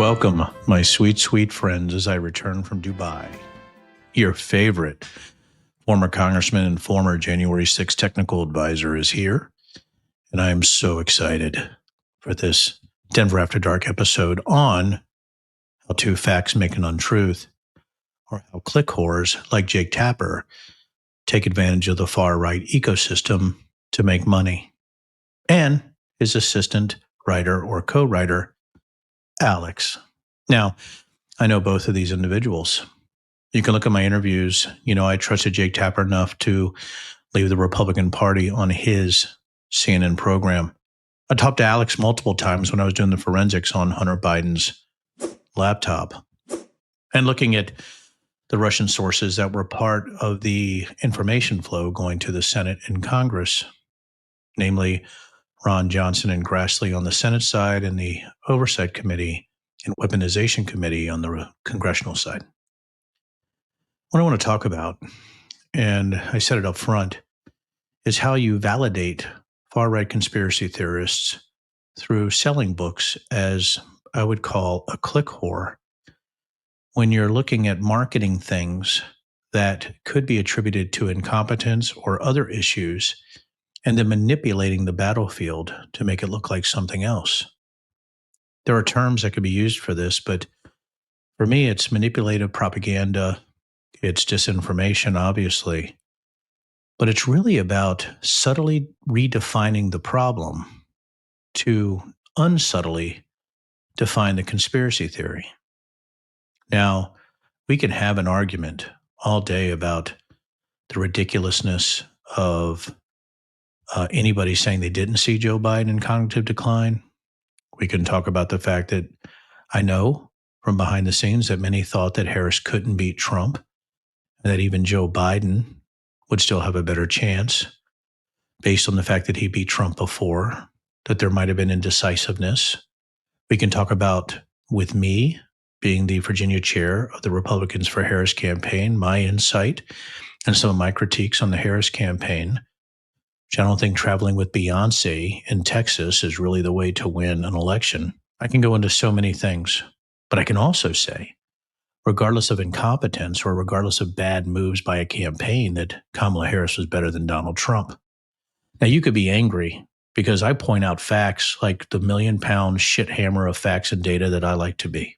Welcome, my sweet, sweet friends, as I return from Dubai. Your favorite former congressman and former January 6th technical advisor is here, and I am so excited for this Denver After Dark episode on how two facts make an untruth, or how click whores like Jake Tapper take advantage of the far-right ecosystem to make money, and his assistant writer or co-writer, Alex. Now, I know both of these individuals. You can look at my interviews. I trusted Jake Tapper enough to leave the Republican Party on his CNN program. I talked to Alex multiple times when I was doing the forensics on Hunter Biden's laptop and looking at the Russian sources that were part of the information flow going to the Senate and Congress, namely Ron Johnson and Grassley on the Senate side and the Oversight Committee and Weaponization Committee on the congressional side. What I want to talk about, and I said it up front, is how you validate far-right conspiracy theorists through selling books as I would call a click whore when you're looking at marketing things that could be attributed to incompetence or other issues and then manipulating the battlefield to make it look like something else. There are terms that could be used for this, but for me, it's manipulative propaganda. It's disinformation, obviously. But it's really about subtly redefining the problem to unsubtly define the conspiracy theory. Now, we can have an argument all day about the ridiculousness of anybody saying they didn't see Joe Biden in cognitive decline. We can talk about the fact that I know from behind the scenes that many thought that Harris couldn't beat Trump, and that even Joe Biden would still have a better chance based on the fact that he beat Trump before, that there might have been indecisiveness. We can talk about, with me being the Virginia chair of the Republicans for Harris campaign, my insight and some of my critiques on the Harris campaign, which I don't think traveling with Beyonce in Texas is really the way to win an election. I can go into so many things, but I can also say, regardless of incompetence or regardless of bad moves by a campaign, that Kamala Harris was better than Donald Trump. Now, you could be angry because I point out facts like the million-pound shit hammer of facts and data that I like to be.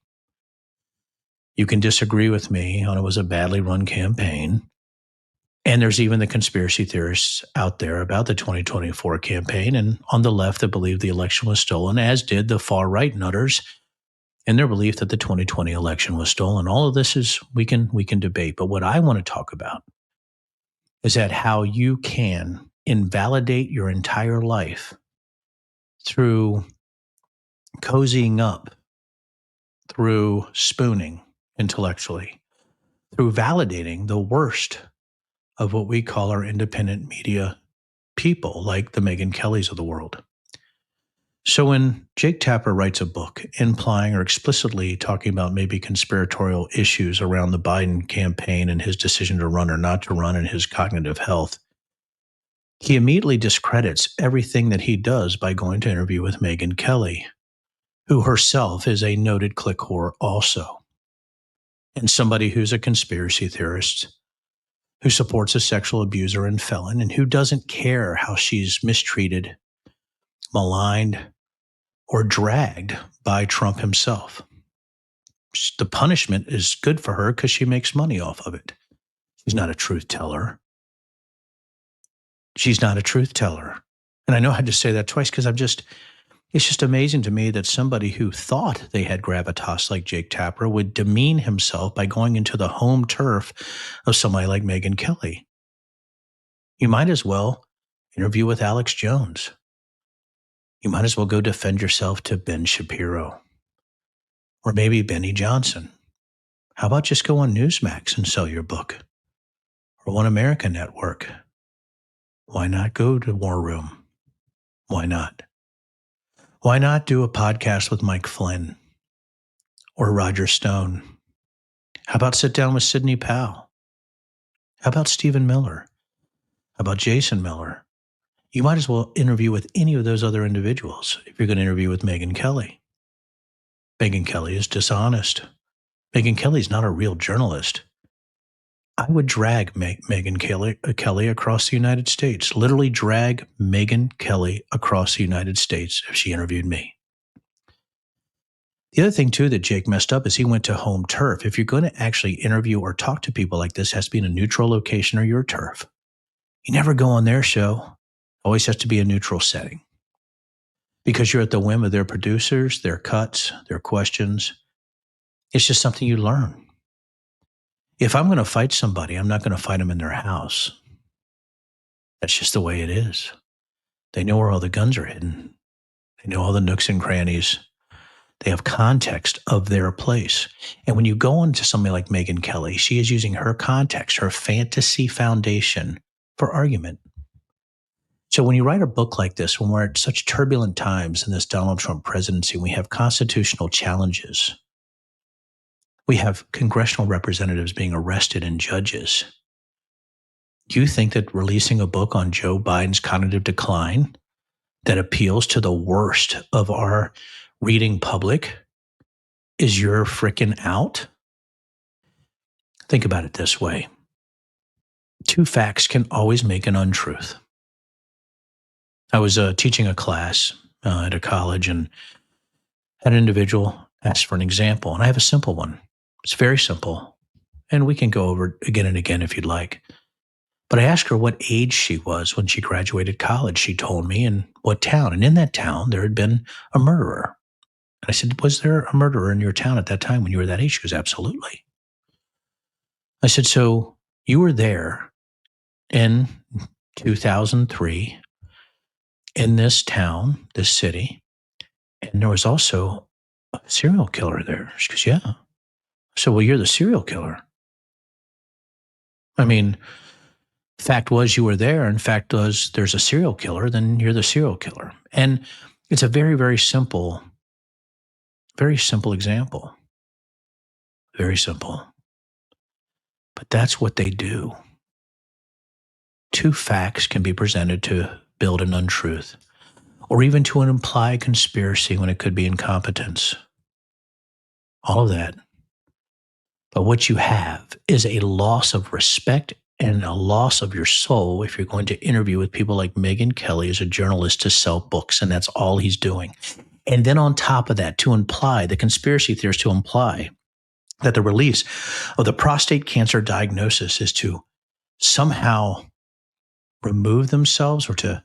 You can disagree with me on it was a badly run campaign. And there's even the conspiracy theorists out there about the 2024 campaign and on the left that believe the election was stolen, as did the far-right nutters in their belief that the 2020 election was stolen. All of this is we can debate. But what I want to talk about is that how you can invalidate your entire life through cozying up, through spooning intellectually, through validating the worst of what we call our independent media people, like the Megyn Kellys of the world. So when Jake Tapper writes a book implying or explicitly talking about maybe conspiratorial issues around the Biden campaign and his decision to run or not to run and his cognitive health, he immediately discredits everything that he does by going to interview with Megyn Kelly, who herself is a noted click whore also, and somebody who's a conspiracy theorist, who supports a sexual abuser and felon, and who doesn't care how she's mistreated, maligned, or dragged by Trump himself. The punishment is good for her because she makes money off of it. She's not a truth teller. She's not a truth teller. And I know I had to say that twice because it's just amazing to me that somebody who thought they had gravitas like Jake Tapper would demean himself by going into the home turf of somebody like Megyn Kelly. You might as well interview with Alex Jones. You might as well go defend yourself to Ben Shapiro or maybe Benny Johnson. How about just go on Newsmax and sell your book, or One America Network? Why not go to War Room? Why not? Why not do a podcast with Mike Flynn or Roger Stone? How about sit down with Sidney Powell? How about Stephen Miller? How about Jason Miller? You might as well interview with any of those other individuals if you're going to interview with Megyn Kelly. Megyn Kelly is dishonest. Megyn Kelly is not a real journalist. I would drag Megyn Kelly across the United States, literally drag Megyn Kelly across the United States if she interviewed me. The other thing, too, that Jake messed up is he went to home turf. If you're going to actually interview or talk to people like this, it has to be in a neutral location or your turf. You never go on their show. Always has to be a neutral setting because you're at the whim of their producers, their cuts, their questions. It's just something you learn. If I'm going to fight somebody, I'm not going to fight them in their house. That's just the way it is. They know where all the guns are hidden. They know all the nooks and crannies. They have context of their place. And when you go into somebody like Megyn Kelly, she is using her context, her fantasy foundation for argument. So when you write a book like this, when we're at such turbulent times in this Donald Trump presidency, we have constitutional challenges. We have congressional representatives being arrested and judges. Do you think that releasing a book on Joe Biden's cognitive decline that appeals to the worst of our reading public is your frickin' out? Think about it this way. Two facts can always make an untruth. I was teaching a class at a college and had an individual ask for an example, and I have a simple one. It's very simple, and we can go over it again and again if you'd like. But I asked her what age she was when she graduated college. She told me in what town, and in that town there had been a murderer. And I said, was there a murderer in your town at that time when you were that age? She goes, absolutely. I said, so you were there in 2003 in this town, this city, and there was also a serial killer there. She goes, yeah. So, well, you're the serial killer. I mean, fact was you were there, and fact was there's a serial killer, then you're the serial killer. And it's a very, very simple example. Very simple. But that's what they do. Two facts can be presented to build an untruth, or even to imply conspiracy when it could be incompetence. All of that. But what you have is a loss of respect and a loss of your soul if you're going to interview with people like Megyn Kelly as a journalist to sell books, and that's all he's doing. And then on top of that, to imply, the conspiracy theorists to imply that the release of the prostate cancer diagnosis is to somehow remove themselves or to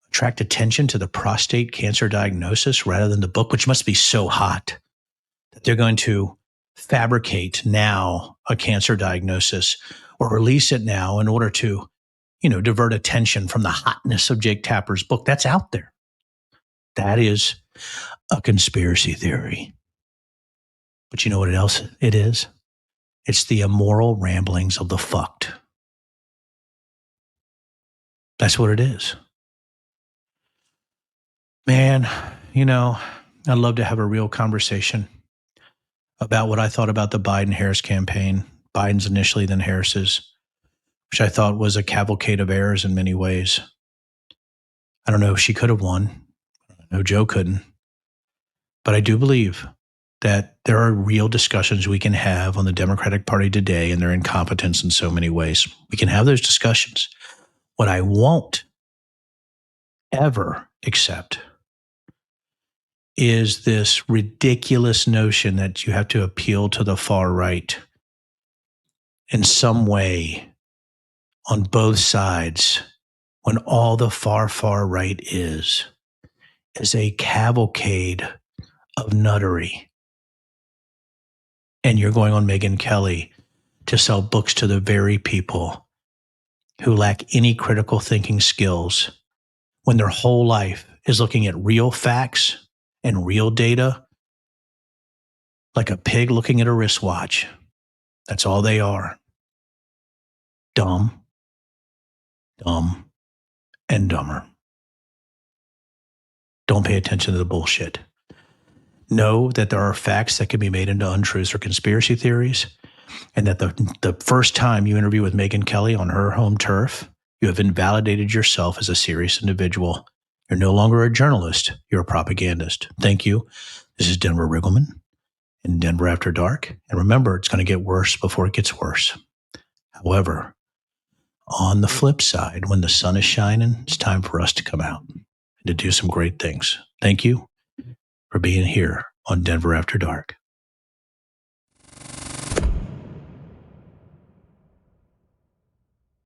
attract attention to the prostate cancer diagnosis rather than the book, which must be so hot that they're going to fabricate now a cancer diagnosis or release it now in order to, divert attention from the hotness of Jake Tapper's book. That's out there. That is a conspiracy theory. But you know what else it is? It's the immoral ramblings of the fucked. That's what it is. Man, I'd love to have a real conversation about what I thought about the Biden-Harris campaign, Biden's initially, then Harris's, which I thought was a cavalcade of errors in many ways. I don't know if she could have won. No, Joe couldn't. But I do believe that there are real discussions we can have on the Democratic Party today and their incompetence in so many ways. We can have those discussions. What I won't ever accept is this ridiculous notion that you have to appeal to the far right in some way on both sides when all the far, far right is a cavalcade of nuttery. And you're going on Megyn Kelly to sell books to the very people who lack any critical thinking skills when their whole life is looking at real facts and real data like a pig looking at a wristwatch. That's all they are. Dumb, and dumber. Don't pay attention to the bullshit. Know that there are facts that can be made into untruths or conspiracy theories, and that the first time you interview with Megyn Kelly on her home turf, you have invalidated yourself as a serious individual. You're no longer a journalist. You're a propagandist. Thank you. This is Denver Riggleman. in Denver After Dark. And remember, it's going to get worse before it gets worse. However, on the flip side, when the sun is shining, it's time for us to come out and to do some great things. Thank you for being here on Denver After Dark.